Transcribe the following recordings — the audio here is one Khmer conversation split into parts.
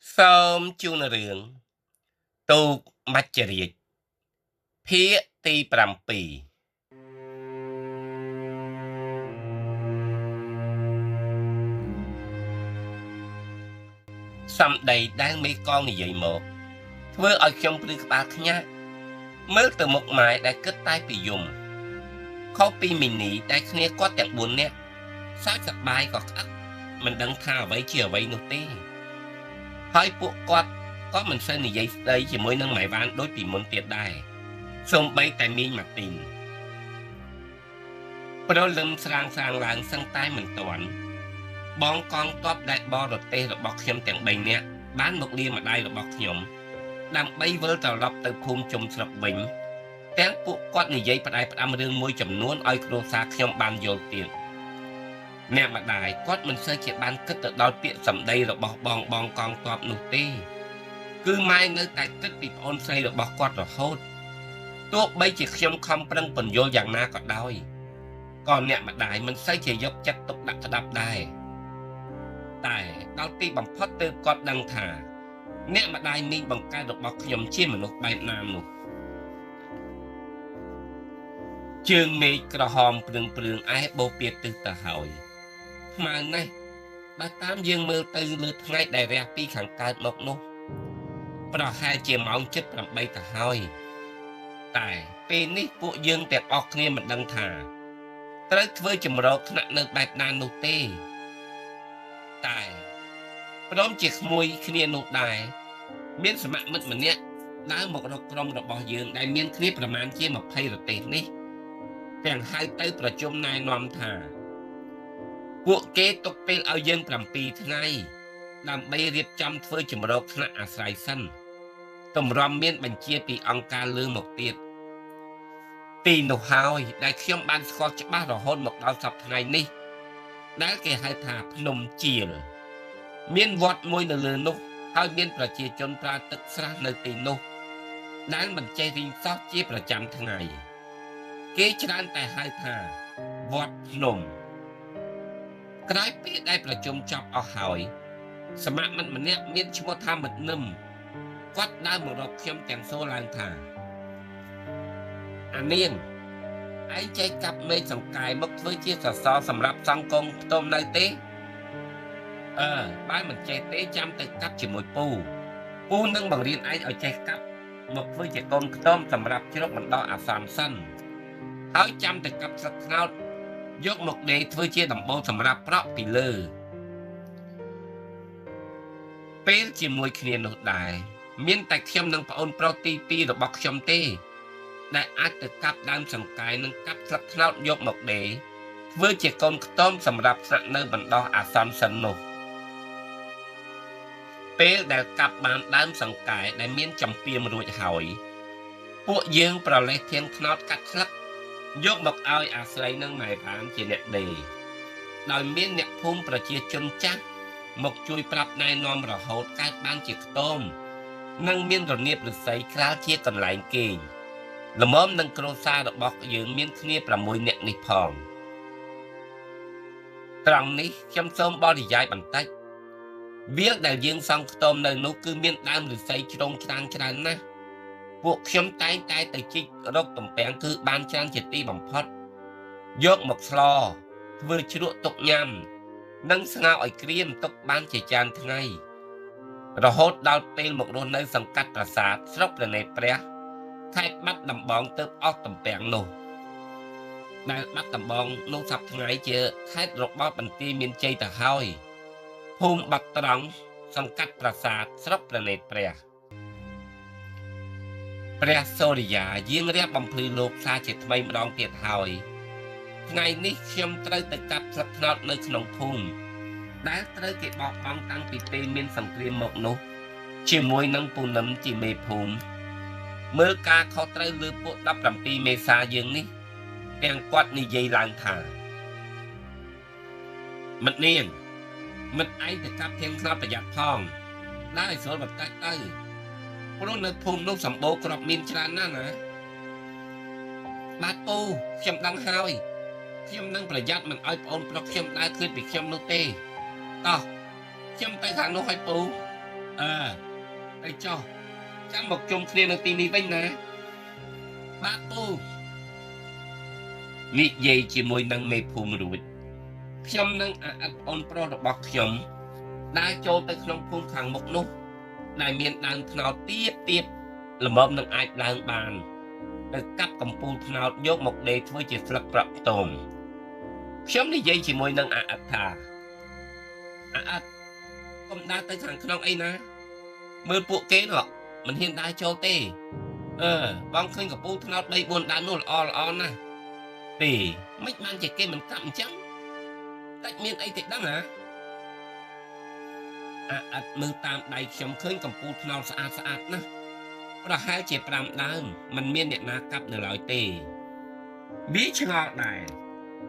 Sớm chuông rường, tục mạch riệt, phía ti pram pì. Xăm đầy đang mấy con như vậy một. Thưa ở trong bức bạc nhá. Mới từ một mái đã kết tay bị dùng. Khó pi mình ní đã khné có chẳng buồn nè. Sao chặt bài có ác. Mình đang thao với chiều với nụ tê. Hỏi bộ quạt có mình sơn như vậy đây chỉ mới nâng mái ván đối tìm môn tiệt đài. Xong bay tại mi mặt tình. Pro lưng sang làng sang tay mình toàn. Bóng con top đại bo rồi tê rồi bọc khiêm chẳng bình nè. Bán một lia mà đây rồi bọc nhóm. Đang bay vơ tàu lọc từ phung chung sọc vĩnh. Tiếng phụ quát như vậy bà đại bà đâm rương môi chầm nuôn oi krô xa khiêm bàn dồn tiền. Nè mà đại quát mình sơ chỉ ban kết tự đo tiện sầm đây rồi bọc bong con top nụ tê. Cứ mai nơi tại kết bị ôn xây rồi bọc quát rồi hốt. Tốt bây chỉ khiêm không prăng phần vô dạng na có đôi. Còn nè mà đại mình xây chỉ dốc chất tục đặt đập đài. Tại đau ti bằng phát tư con đăng thả. Nè mà đại mình bằng cái được bọc khiêm chiên mà nụ bài nam nụ. Chương mê cỏ hòm prừng ai bố biệt tư tà hỏi. Mà này, bà tám dương mơ tư lượt ngay đại ra pi khẳng cao mộc nụ. Bà hai chìa mong chất làm bay tà hỏi. Tại, bên ní phụ dương tẹt ọc nghe mình đăng thả. Tới với chùm rốt nặng nơi bạch nàn nụ tê. Tại, bà đóng chiếc mùi khi nụ đài. Miễn sở mạng mất mình nhé. Đã một rốt rong rộng bỏ dương đại miễn khi bà màn chia một thay rồi tết ní. Càng hai tới bà chôm nai nòm thả. Cuộc kế tục bên ao dương làm bì thế này. Làm bây riêng trăm với chùm rốt nặng à xài sân. Tùm rõm miễn bánh chia bị ông ca lương một tiết. Tì nụ hỏi, đại khiêm ban khó chắc bác rồi hôn một đau sọc ngày ní. Đã kể hai thả nông chìa. Miên vọt môi nửa lửa nụ, hai miên bà chìa chôn ra tức xa nơi tì nụ. Đã mình chê rinh sót chia bà chăm tháng ngày. Kế chán tại hai thả, vọt nông. Cái bế đại bà chôm chọc ở hỏi. Sở mạng mình nẹ miên chú mô tham mật nâm. Quát đai một rộp khiêm chẳng số lang thả. À niên, anh chạy cặp mê sẵn cài mất với chia sẻ so sẵn rạp xong công tôm nơi tế. Bái mình chạy tế chăm tới cặp chỉ một pù. Pù nâng bằng riêng anh ở chạy cặp. Một với chạy công tôm sẵn rạp chứ lúc mình đo à sàn sân. Hỏi chăm tới cặp sẵn ngao. Dốt một đế với chia đầm bô sẵn rạp rọc bị lơ. Pế chỉ mùi khỉ nụ đài. Miên tạch khiêm nâng bà ôn protein pi rồi bọc khiêm tê. Đại ác từ cặp đam sẵn cái nâng cặp sẵn ngao dốt một đế. Với chỉ con tôm sẵn rạp sẵn nơi mình đo à sàn sân nụ. Pế đại cặp bán đam sẵn cái đại miên chầm piêm rụi hỏi.ពួកយើងប្រលេះធានខ្នោតកាត់ស្លឹកយកមកឲ្យអាស្រ័យនឹងម៉ែបានជាអ្នកដេដោយមានអ្នកភូមិប្រជាជនចាស់មកជួយប្រាប់ណែនាំរហូតកើតបានជាខ្ទមនិងមានរនាបឫស្សីក្រាលជាកន្លែងគេងល្មមនឹងគ្រួសាររបស់យើងមានគ្នា6នាក់នេះផងត្រង់នេះខ្ញុំសូមបរិយាយបន្តិចវាលដែលយើងសង់ខ្ទមនៅនោះគឺមានដើមឫស្សីជ្រុងច្រើនណាស់ពួកខ្ញុំតែងតែទៅជីករកតំពាំងគឺបានច្រើនជាទីបំផុតយកមកស្លធ្វើជ្រក់ទុកញ៉ាំនិងស្ងោរឲ្យក្រៀមទុកបានជាច្រើនថ្ងៃរហូតដល់ពេលមករស់នៅសង្កាត់ប្រាសាទស្រុកព្រះនេត្រព្រះខេត្តបាត់ដំបងទើបអស់តំពាំងនោះដែលបាត់ដំបងនោះសប្តាហ៍ថ្ងៃជាខេត្តរបស់បន្ទាយមានជ័យទៅហើយភូមិបាត់ត្រង់សង្កាត់ប្រាសាទស្រុកព្រះនេត្រព្រះព្រះសូរិយាយាងរះបំភ្លឺលោកសាជាថ្មីម្ដងទៀតហើយថ្ងៃនេះខ្ញុំត្រូវទៅកាប់ស្លឹកត្នោតនៅក្នុងភូមិដែលត្រូវគេបោះបង់តាំងពីពេលមានសង្គ្រាមមកនោះជាមួយនឹងពូនឹមជាមេភូមិមើលការខុសត្រូវលើពួក17មេសាយើងនេះទាំងគាត់និយាយឡើងថាមិត្តនាងមិត្តឯងទៅកាប់ធាងត្នោតប្រយ័ត្នផងដើរឲ្យស្រួលបន្តិចទៅព្រោះនៅភូមិនោះសម្បូរគ្រាប់មានច្រើនណាស់ណាបាទពូខ្ញុំដឹងហើយខ្ញុំនឹងប្រយ័ត្នមិនឲ្យប្អូនប្រុសខ្ញុំដើរឃើញពីខ្ញុំនោះទេតោះខ្ញុំទៅខាងនោះឲ្យពូ ไอ้เจ้าចាំមកជុំគ្នានៅទីនេះវិញណាបាទពូនិយាយជាមួយនឹងមេភូមិរួចខ្ញុំនឹងអាអិតអូនប្រុសរបស់ខ្ញុំដើរចូលទៅក្នុងភូមិខាងមុខនោះដែលមានដើមត្នោតទៀតល្មមនឹងអាចឡើងបានទៅកាប់កំពូលត្នោតយកមកដេរធ្វើជាស្លឹកប្រក់ខ្ទមខ្ញុំនិយាយជាមួយនឹងអាអិតថាអាអិតកុំដើរទៅខាងក្នុងអីណាមើលពួកគេនោះមិនហ៊ានដើរចូលទេបងឃើញកំពូលត្នោត 3-4 ដើមនោះល្អណាស់ទេមិនបានជាគេមិនកាប់អញ្ចឹងតែមានអីទេដឹងហ៎អាអិតមើលតាមដៃខ្ញុំឃើញកំពូលត្នោតស្អាតណាស់ប្រហែលជា5ដើមមិនមានអ្នកណាកាប់នៅឡើយទេវាឆ្ងល់ដែរ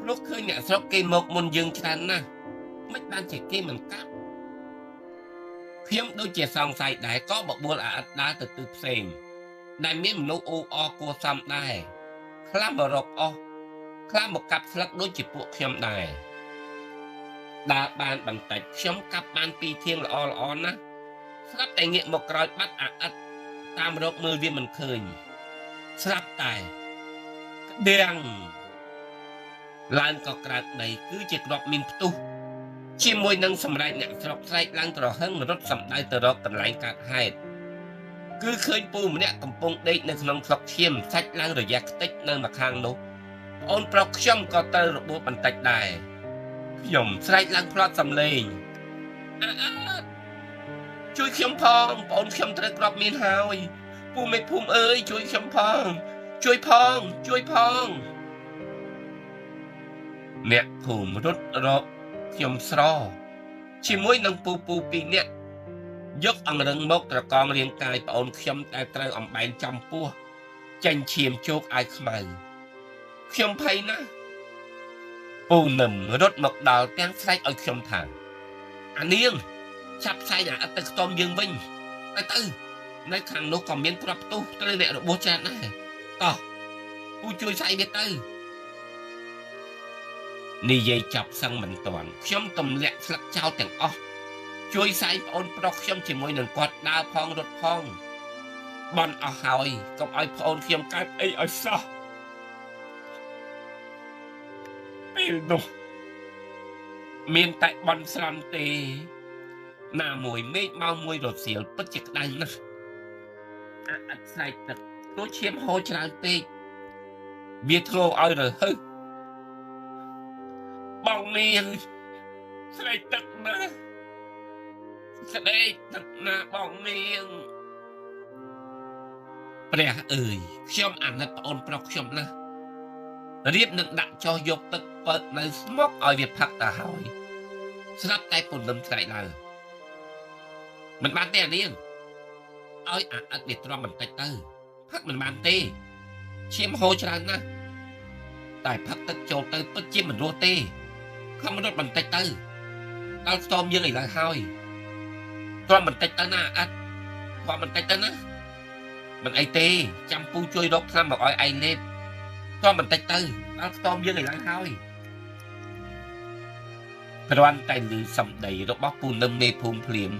ព្រោះឃើញអ្នកស្រុកគេមកមុនយើងច្រើនណាស់មិនបានជាគេមិនកាប់ខ្ញុំដូចជាសង្ស័យដែរក៏បបួលអាអិតដើរទៅទិសផ្សេងដែលមានមនុស្សអ៊ូអរគួរសមដែរខ្លះមករកអស់ខ្លះមកកាប់ស្លឹកដូចជាពួកខ្ញុំដែរដើរបានបន្តិចខ្ញុំកាប់បាន2ធាងល្អណាស់ស្រាប់តែងាកមកក្រោយបាត់អាអិតតាមរកមើលវាមិនឃើញស្រាប់តែក្តៀងឡើងក៏ក្រើកដីគឺជាក្របមានផ្ទុះជាមួយនឹងសម្រែកអ្នកស្រុកស្រែកឡើងត្រហឹងរត់សម្ដៅទៅរកកន្លែងកើតហេតុគឺឃើញពូម្នាក់កំពុងដេកនៅក្នុងស្លុកឈាមសាច់ឡើងរយៈខ្ទេចនៅម្ខាងនោះអូនប្រុសខ្ញុំក៏ទៅរបួសបន្តិចដែរខ្ញុំស្រែកឡើងផ្លត់សំឡេងជួយខ្ញុំផងបងអូនខ្ញុំត្រូវក្របមានហើយពូមេភូមិអើយជួយខ្ញុំផងជួយផងអ្នកភូមិរត់រកខ្ញុំស្រជាមួយនឹងពូ2នាក់យកអង្រឹងមកត្រកងរាងកាយប្អូនខ្ញុំដែលត្រូវអំបែងចំពោះចេញឈាមជោកអាយខ្មៅខ្ញុំភ័យណាស់ពូនឹមរត់មកដល់ទាំងស្រែកឲ្យខ្ញុំថាអានាងចាប់ផ្សាយអាអិតទៅខ្ទមយើងវិញទៅនៅខាងនោះក៏មានគ្រាប់ផ្ទុះត្រូវអ្នករបួសច្រើនដែរតោះពូជួយស្អីវាទៅនិយាយចាប់សឹងមិនទាន់ខ្ញុំទម្លាក់ស្លឹកចោលទាំងអស់ជួយស្អីប្អូនប្រុសខ្ញុំជាមួយនឹងគាត់ដើរផងរត់ផងបន់អស់ហើយកុំឲ្យប្អូនខ្ញុំកើតអីឲ្យសោះពេលនោះមានតែបន់ស្រាំទេណាមួយមេឃមកមួយរសៀលពិតជាក្តៅណាស់អាអិតស្រែកទឹកព្រោះឈាមហូរច្រើនពេកវាធ្វើឲ្យរហឹសបងនាងស្រែកទឹកណាបងនាងព្រះអើយខ្ញុំអាណិតប្អូនប្រុសខ្ញុំណាស់រៀបនឹងដាក់ចោះយកទឹកពើនៅស្មុកឲ្យវាផឹកទៅហើយស្រាប់តែពន្លឹមស្រែកឡើងមិនបានទេអានាងឲ្យអាអិតវាទ្រាំបន្តិចទៅផឹកមិនបានទេឈាមហូរច្រើនណាស់តែផឹកទឹកចូលទៅពិតជាមិនរស់ទេខំរត់បន្តិចទៅដល់ស្ទមយើងឥឡូវហើយទ្រាំបន្តិចទៅណាអាអិតទ្រាំបន្តិចទៅណាមិនអីទេចាំពូជួយរកថ្នាំមកឲ្យឯងលេបទ្រាំបន្តិចទៅដល់ស្ទមយើងឥឡូវហើយគ្រាន់តែឮសម្ដីរបស់ពូនឹមមេភូមិភ្លាម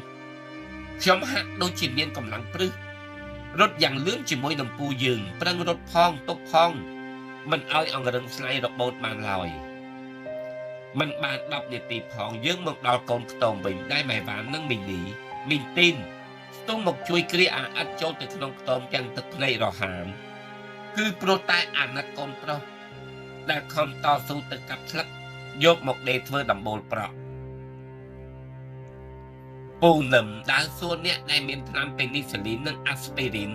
ខ្ញុំហាក់ដូចជាមានកម្លាំងព្រឹសរត់យ៉ាងលឿនជាមួយនឹងពូយើងប្រឹងរត់ផងទុកផងមិនឲ្យអង្រឹងស្នៃរបូតបានឡើយមិនបាន10នាទីផងយើងមកដល់កូនខ្ទមវិញដែលម៉ែវ៉ាននិងមីនីមីងទីនស្ទុំមកជួយគ្រាអាអិតចូលទៅក្នុងខ្ទមទាំងទឹកភ្នែករហាមគឺព្រោះតែអាណិតកូនប្រុសដែលខំតស៊ូទៅកាប់ស្លឹកយកមកដេរធ្វើដំបូលប្រក់ពូនឹមដើរសួរអ្នកដែលមានថ្នាំពេនីស៊ីលីននិងអាស្ពីរីន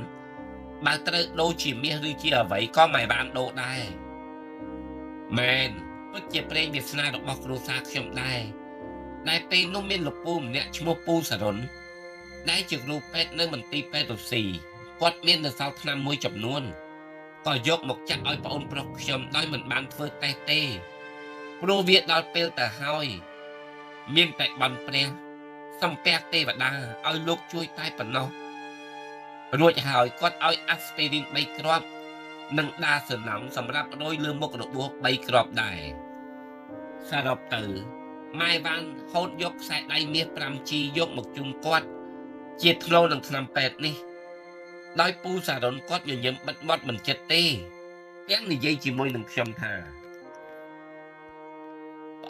បើត្រូវដូរជាមាសឬជាអ្វីក៏មិនបានដូរដែរមែនពិតជាព្រេងវាសនារបស់គ្រួសារខ្ញុំដែរដែលពេលនោះមានលោកពូម្នាក់ឈ្មោះពូសរុនដែលជាគ្រូពេទ្យនៅមន្ទីរពេទ្យរុស្ស៊ីគាត់មាននៅសល់ថ្នាំមួយចំនួនក៏យកមកចាក់ឲ្យប្អូនប្រុសខ្ញុំដោយមិនបានធ្វើតេស្តទេព្រោះវាដល់ពេលទៅហើយមានតែបន់ព្រះសំពះទេវតាឲ្យលោកជួយតែប៉ុណ្ណោះរួចហើយគាត់ឲ្យអាស្ពីរីន3គ្រាប់និងដាសឺណង់សម្រាប់រោយលើមុខរបួស3គ្រាប់ដែរសរុបទៅម៉ែវ៉ាន់ហូតយកខ្សែដៃមាស 5G យកមកជូនគាត់ ជាធ្នូនឹងឆ្នាំពេទ្យនេះដោយពូសារ៉ុនគាត់ញញឹមបិទមាត់មិនចិត្តទេទាំងនិយាយជាមួយនឹងខ្ញុំថា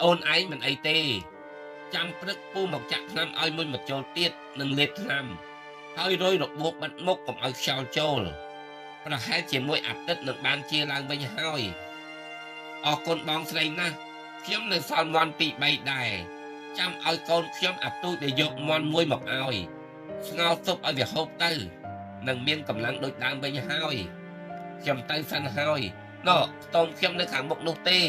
អូនឯងមិនអីទេចាំព្រឹកពូមកចាក់ថ្នាំឲ្យមួយមកចូលទៀតនឹងលេបថ្នាំហើយរយរបួសបាត់មុខកុំឲ្យខ្យល់ចូលប្រហែលជាមួយអាទិត្យនឹងបានជាឡើងវិញហើយអរគុណបងស្រីណាស់ខ្ញុំនៅសល់មាន់2 3ដែរចាំឲ្យកូនខ្ញុំអាទូចដែលយកមាន់មួយមកឲ្យស្ងោរស៊ុបឲ្យវាហូបទៅនឹងមានកម្លាំងដូចដើមវិញហើយខ្ញុំទៅសិនហើយណ៎ខ្ទមខ្ញុំនៅខាងមុខនោះទេ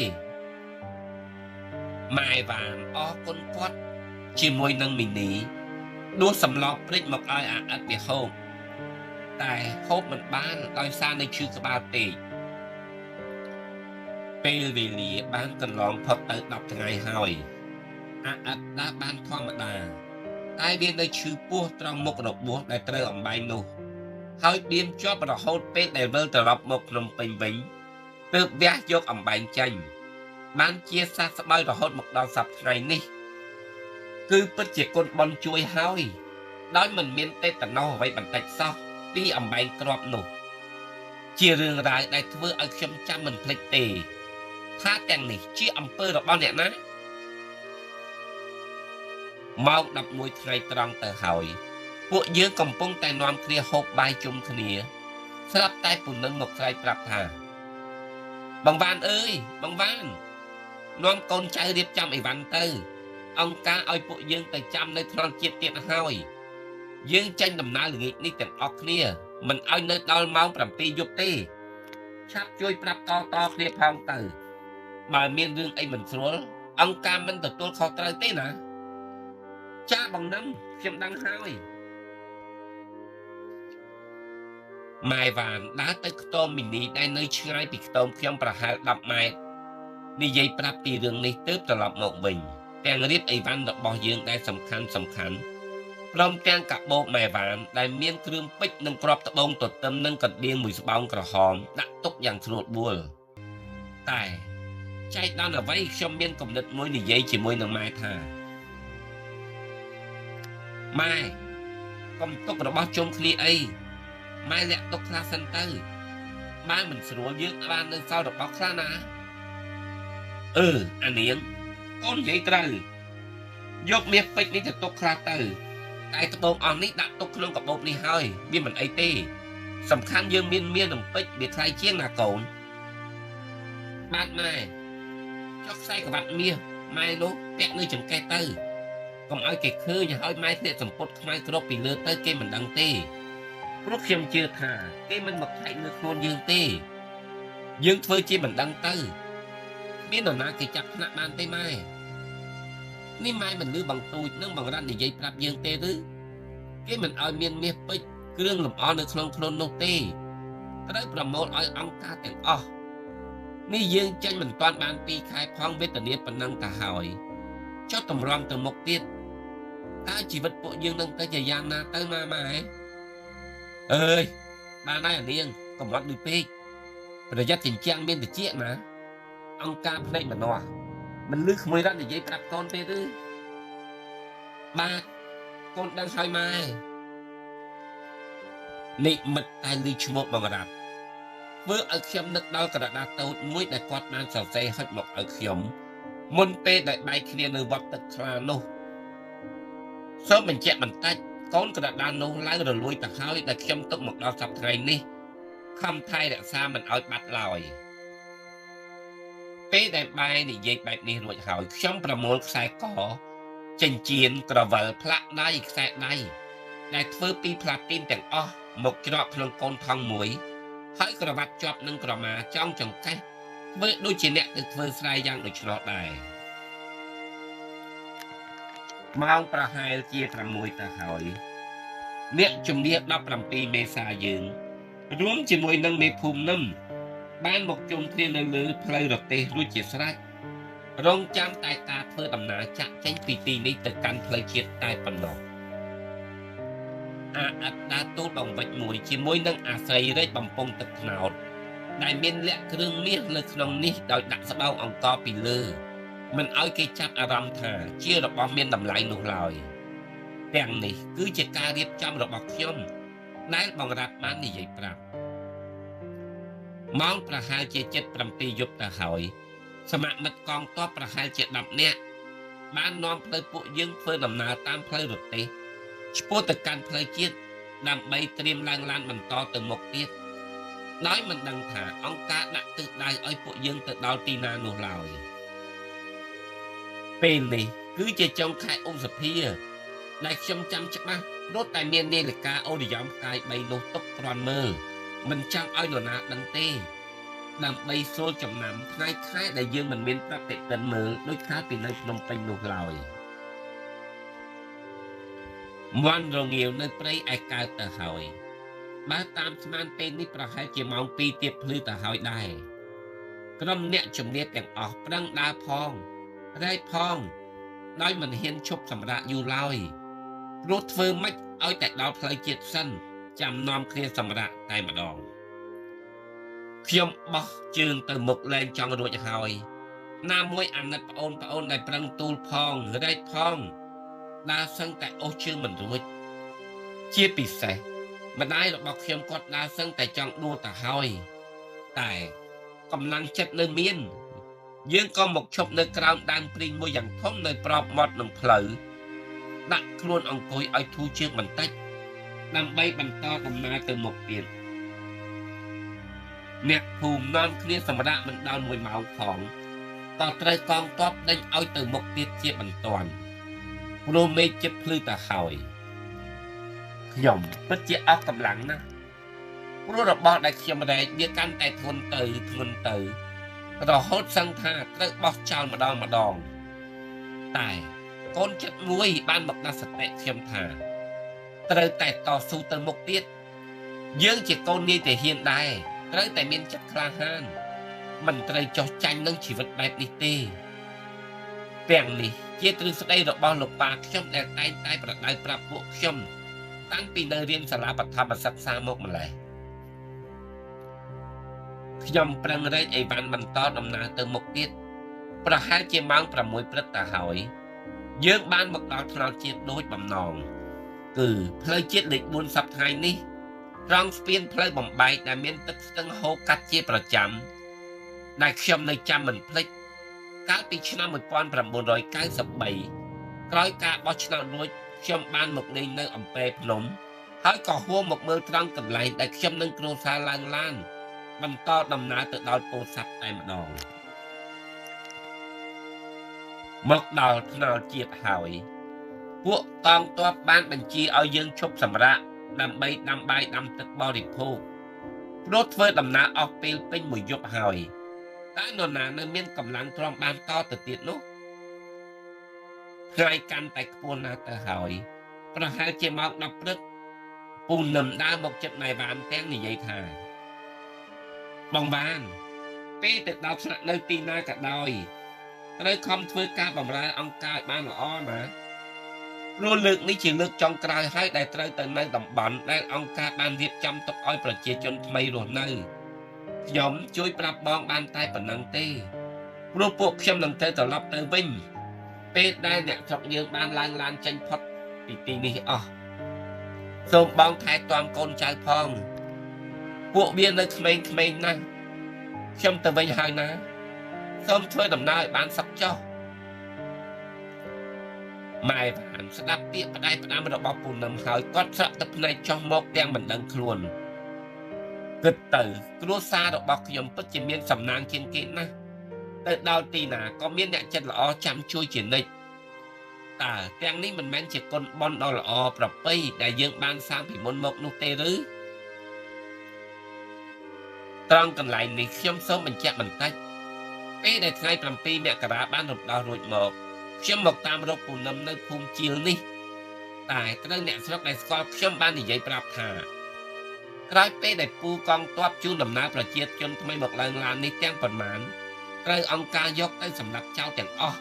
ម៉ែវ៉ានអរគុណគាត់ជាមួយនឹងមីនីដួសសម្លព្រិចមកឲ្យអាអិតវាហូបតែហូបមិនបានដោយសារនៅឈឺក្បាលពេកពេលវេលាបានកន្លងផុតទៅ10 ថ្ងៃហើយអាអិតដើរបានធម្មតាតែវានៅឈឺពោះត្រង់មុខរបួសដែលត្រូវអំបែងនោះហើយបៀមជាប់រហូតពេលដែលវិលត្រឡប់មកភ្នំពេញវិញទើបវះយកអំបែងចាញ់បានជាសះស្បើយរហូតមកដល់សប្តាហ៍ថ្ងៃនេះគឺពិតជាគុណបុណ្យជួយហើយដោយមិនមានទេតណោអ្វីបន្តិចសោះពីអំបែងក្របនោះជារឿងរ៉ាវដែលធ្វើឲ្យខ្ញុំចាំមិនភ្លេចទេថាទាំងនេះជាអំពើរបស់អ្នកណាម៉ោង11ថ្ងៃត្រង់ទៅហើយពួកយើងកំពុងតែនាំគ្នាហូបបាយជុំគ្នាស្រាប់តែពុនឹងមកស្រែកប្រាប់ថាបងវ៉ានអើយបងវ៉ាននាំកូនចៅរៀបចំអីវ៉ាន់ទៅអង្គការឲ្យពួកយើងទៅចាំនៅថ្នាក់ជាតិទៀតហើយយើងចេញដំណើរល្ងាចនេះទាំងអស់គ្នាមិនឲ្យនៅដល់ម៉ោង7 យប់ទេឆាប់ជួយប្រាប់តគ្នាផងទៅបើមានរឿងអីមិនស្រួលអង្គការមិនទទួលខុសត្រូវទេណាចាបងនឹមខ្ញុំដឹងហើយម៉ែវ៉ានដើរទៅខ្ទមមីនីដែលនៅឆ្ងាយពីខ្ទមខ្ញុំប្រហែល10 ម៉ែត្រនិយាយប្រាប់ពីរឿងនេះទើបត្រឡប់មកវិញទាំងរៀបអីវ៉ាន់របស់យើងដែលសំខាន់ព្រមទាំងកាបូបម៉ែវ៉ានដែលមានគ្រឿងពេជ្រនិងគ្រាប់ត្បូងទទឹមនិងកណ្ដៀងមួយស្បោងក្រហមដាក់ទុកយ៉ាងស្រួលបួលតែចែកដល់អ្វីខ្ញុំមានគំនិតមួយនិយាយជាមួយនឹងម៉ែថាម៉ែកុំទុករបស់ជុំគ្នាអីម៉ែលាក់ទុកខ្លះសិនទៅបើមិនស្រួលយើងបាននៅសល់របស់ខ្លះណាអានាងកូននិយាយត្រូវយកមាសពេជ្រនេះទៅទុកខ្លះទៅតែត្បូងអស់នេះដាក់ទុកក្នុងកាបូបនេះហើយវាមិនអីទេសំខាន់យើងមានមាសនិងពេជ្រវាថ្លៃជាងណាកូនបាទម៉ែចុះខ្សែក្បាត់មាសម៉ែនោះពាក់នៅចង្កេះទៅកុំឲ្យគេឃើញហើយម៉ែធ្លាក់សម្ពុតខ្មៅគ្របពីលើទៅគេមិនដឹងទេព្រោះខ្ញុំជឿថាគេមិនមកថែកលើខ្លួនយើងទេយើងធ្វើជាមិនដឹងទៅមាននរណាគេចាប់ថ្នាក់បានទេម៉ែនេះម៉ែមិនលឺបងទូចនិងបងរ៉ាន់និយាយប្រាប់យើងទេឬគេមិនឲ្យមានមាសពេជ្រគ្រឿងលម្អនៅក្នុងខ្លួននោះទេត្រូវប្រមូលឲ្យអង្គការទាំងអស់នេះយើងចេញមិនទាន់បាន2 ខែផងវេទនាប៉ុណ្ណឹងទៅហើយចុះតម្រាំទៅមុខទៀតតើជីវិតពួកយើងនឹងទៅជាយ៉ាងណាទៅម៉ែអើយបានហើយអានាងកំរត់ដូចពេកប្រយ័ត្នចិញ្ចាំងមានតិចណាអង្គការភ្នែកម្នាស់មិនលឺក្មួយរ៉ាត់និយាយប្រាប់កូនទេឬបាទកូនដឹងហើយម៉ែនិមិត្តតែលឺឈ្មោះបងរ៉ាត់ធ្វើឲ្យខ្ញុំនឹកដល់ក្រដាសតូចមួយដែលគាត់បានសរសេរហុចមកឲ្យខ្ញុំមុនពេលដែលបែកគ្នានៅវត្តទឹកថ្លានោះសូមបញ្ជាក់បន្តិចកូនក្រដាសនោះឡើងរលួយទៅហើយដែលខ្ញុំទុកមកដល់សប្តាហ៍ថ្ងៃនេះខំថែរក្សាមិនឲ្យបាត់ឡើយពេលដែលបែរនិយាយបែបនេះរួចហើយខ្ញុំប្រមូលខ្សែកចិញ្ចៀនក្រវិលផ្លាក់ដៃខ្សែដៃដែលធ្វើពីផ្លាទីនទាំងអស់មកច្រកក្នុងកូនថងមួយហើយក្រវ៉ាត់ជាប់នឹងក្រមាចង់ចង្កេះធ្វើដូចជាអ្នកទៅធ្វើស្រែយ៉ាងដូច្នោះដែរម៉ោងប្រហែលជា6ទៅហើយអ្នកជំនាញ17 មេសាយើងរួមជាមួយនឹងមេភូមិនឹមបានមកជុំគ្នានៅលើផ្លូវរទេះរួចជាស្រេចរងចាំតែការធ្វើដំណើរចាក់ចេញពីទីនេះទៅកាន់ផ្លូវជាតិតែប៉ុណ្ណោះអាអត្តដាទូលបង្វិចមួយជាមួយនឹងអាស្រ័យរែកបំពង់ទឹកត្នោតដែលមានលក្ខគ្រឿងមាសនៅក្នុងនេះដោយដាក់ស្បោងអង្គរពីលើមិនឲ្យគេចាប់អារម្មណ៍ថាជារបស់មានតម្លៃនោះឡើយ ទាំងនេះគឺជាការរៀបចំរបស់ខ្ញុំដែលបង្រាប់បាននិយាយប្រាប់ម៉ោងប្រហែលជា7:07យប់ទៅហើយសមាមិត្តកងទ័ពប្រហែលជា10នាក់បាននាំផ្លូវពួកយើងធ្វើដំណើរតាមផ្លូវរទេះឆ្ពោះទៅកាន់ផ្លូវជាតិដើម្បីត្រៀមឡើងឡានបន្តទៅមុខទៀតដោយមិនដឹងថាអង្គការដាក់ទិសដៅឲ្យពួកយើងទៅដល់ទីណានោះឡើយពេលនេះគឺជាចុងខែឧសភាដែលខ្ញុំចាំច្បាស់រត់តែមាននាឡិកាអូរយ៉ងផ្កាយ3នោះទុកគ្រាន់មើលមិនចង់ឲ្យនរណាដឹងទេដើម្បីសូលចំណាំថ្ងៃខែដែលយើងមិនមានប្រតិទិនមើលដូចកាលពីនៅភ្នំពេញនោះឡើយមន់រងាវនៅព្រៃឯកើតទៅហើយបើតាមស្មានពេលនេះប្រហែលជាម៉ោង2ទៀបភ្លឺទៅហើយដែរក្រុមអ្នកជំនាញទាំងអស់ប្រឹងដើរផងរែកផងដោយមិនហ៊ានឈប់សម្រាកយូរឡើយព្រោះធ្វើម៉េចឲ្យតែដល់ផ្លូវជាតិសិនចាំនាំគ្នាសម្រាកតែម្ដងខ្ញុំបោះជើងទៅមុខលែងចង់រួចហើយណាមួយអាណិតប្អូនដែលប្រឹងទូលផងរែកផងដើរសឹងតែអូសជើងមិនរួចជាពិសេសម្ដាយរបស់ខ្ញុំគាត់ដើរសឹងតែចង់ដួលទៅហើយតែកម្លាំងចិត្តនៅមានយើងក៏មកឈប់នៅក្រោមដើមព្រីងមួយយ៉ាងធំនៅប្របមាត់នឹងផ្លូវដាក់ខ្លួនអង្គុយឲ្យធូរជើងបន្តិចដើម្បីបន្តដំណើរទៅមុខទៀតអ្នកភូមិនាំគ្នាសម្រាប់មិនដល់1ម៉ោងផងតត្រូវកងទ័ពដេញឲ្យទៅមុខទៀតជាបន្ទាន់ព្រោះមេឃជិតភ្លឺទៅហើយខ្ញុំពិតជាអស់កម្លាំងណាស់ព្រោះរបស់ដែលខ្ញុំរែកវាកាន់តែធ្ងន់ទៅរហូតសឹងថាត្រូវបោះចោលម្ដងតែកូនចិត្តមួយបានមកដាក់សតិខ្ញុំថាត្រូវតែតស៊ូទៅមុខទៀតយើងជាកូននាយទាហានដែរត្រូវតែមានចិត្តក្លាហានមិនត្រូវចោះចាញ់នឹងជីវិតបែបនេះទេទាំងនេះជាទ្រឹស្ដីរបស់លោកប៉ាខ្ញុំដែលតែងតែប្រដៅប្រាប់ពួកខ្ញុំតាំងពីនៅរៀនសាលាបឋមសិក្សាមកម្ល៉េះខ្ញុំប្រឹងរែកអីវ៉ាន់បន្តដំណើរទៅមុខទៀតប្រហែលជាម៉ោង6ព្រឹកទៅហើយយើងបានមកដល់ថ្នោតជាតិដូចបំណងគឺផ្លូវជាតិលេខ4សប្តាហ៍នេះត្រង់ស្ពានផ្លូវបំបែកដែលមានទឹកស្ទឹងហូរកាត់ជាប្រចាំដែលខ្ញុំនៅចាំមិនភ្លេចកាលពីឆ្នាំ1993ក្រោយការបោះឆ្នោតរួចខ្ញុំបានមកលេងនៅអំពែភ្នំហើយក៏ហួរមកមើលត្រង់កន្លែងដែលខ្ញុំនឹងគ្រួសារឡើងឡានបន្តដំណើរទៅដល់ពោធិ៍សាត់តែម្ដងមកដល់ថ្នោតជាតិហើយពួកកងទ័ពបានបញ្ជាឲ្យយើងឈប់សម្រាកដើម្បីដាំបាយដាំទឹកបរិភោគព្រោះធ្វើដំណើរអស់ពេលពេញមួយយប់ហើយតែនរណានៅមានកម្លាំងទ្រាំបានតទៅទៀតនោះថ្ងៃកាន់តែខ្ពស់ណាស់ទៅហើយប្រហែលជាម៉ោង10ព្រឹកពូនឹមដើរមកចិត្តណៃវ៉ានទាំងនិយាយថាបងបានពេលទៅដល់ស្នាក់នៅទីណាក៏ដោយត្រូវខំធ្វើការបម្រើអង្គការឲ្យបានល្អណាព្រោះលើកនេះជាលើកចុងក្រោយហើយដែលត្រូវទៅនៅតំបន់ដែលអង្គការបានរៀបចំទុកឲ្យប្រជាជនថ្មីរស់នៅខ្ញុំជួយប្រាប់បងបានតែប៉ុណ្្នឹងទេព្រោះពួកខ្ញុំនឹងទៅត្រឡប់ទៅវិញពេលដែលអ្នកស្រុកយើងបានឡើងឡានចេញផុតពីទីនេះអស់សូមបងថែទាំកូនចៅផងពួកវានៅក្មេងៗណាស់ខ្ញុំទៅវិញហើយណាសូមធ្វើដំណើរឲ្យបានសុខចុះម៉ែបានស្ដាប់ពាក្យផ្ដាយផ្ដាំរបស់ពូនឹមហើយគាត់ស្រក់ទឹកភ្នែកចុះមកទាំងមិនដឹងខ្លួនគិតទៅគ្រួសាររបស់ខ្ញុំពិតជាមានសំណាងជាងគេណាស់ទៅដល់ទីណាក៏មានអ្នកចិត្តល្អចាំជួយជានិច្ចតើទាំងនេះមិនមែនជាគុណបុណ្យដ៏ល្អប្រពៃដែលយើងបានសាងពីមុនមកនោះទេឬត្រង់កន្លែងនេះខ្ញុំសូមបញ្ជាក់បន្តិចពេលដែលថ្ងៃ7មករាបានរំដោះរួចមកខ្ញុំមកតាមរកពូនឹមនៅភូមិជាលនេះតែត្រូវអ្នកស្រុកដែលស្គាល់ខ្ញុំបាននិយាយប្រាប់ថាក្រោយពេលដែលពូកងទ័ពជូនដំណើរប្រជាជនថ្មីមកឡើងឡាននេះទាំងប៉ុន្មានត្រូវអង្គការយកទៅសម្លាប់ចោលទាំងអស់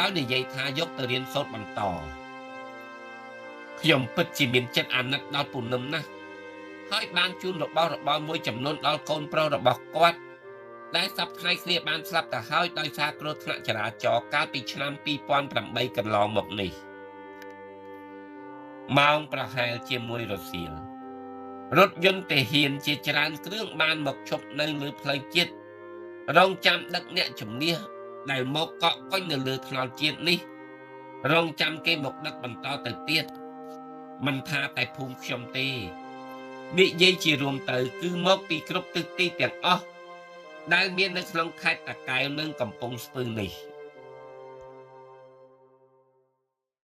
ដោយនិយាយថាយកទៅរៀនសូត្របន្តខ្ញុំពិតជាមានចិត្តអាណិតដល់ពូនឹមណាស់ហើយបានជូនរបស់របរមួយចំនួនដល់កូនប្រុសរបស់គាត់ដែលសប្តាហ៍គ្នាបានស្លាប់ទៅហើយដោយសារគ្រោះថ្នាក់ចរាចរណ៍កាលពីឆ្នាំ2008កន្លងមកនេះ ម៉ោងប្រហែលជាមួយរសៀលរថយន្តទាហានជាច្រើនគ្រឿងបានមកឈប់នៅលើផ្លូវជាតិរងចាំដឹកអ្នកជំនះដែលមកកក់កុញនៅលើថ្នល់ជាតិនេះរងចាំគេមកដឹកបន្តទៅទៀតមិនថាតែភូមិខ្ញុំទេនិយាយជារួមទៅគឺមកពីគ្រប់ទិសទីទាំងអស់ដែលមាននៅក្នុងខេត្តតាកែវនិងកំពង់ស្ពឺនេះ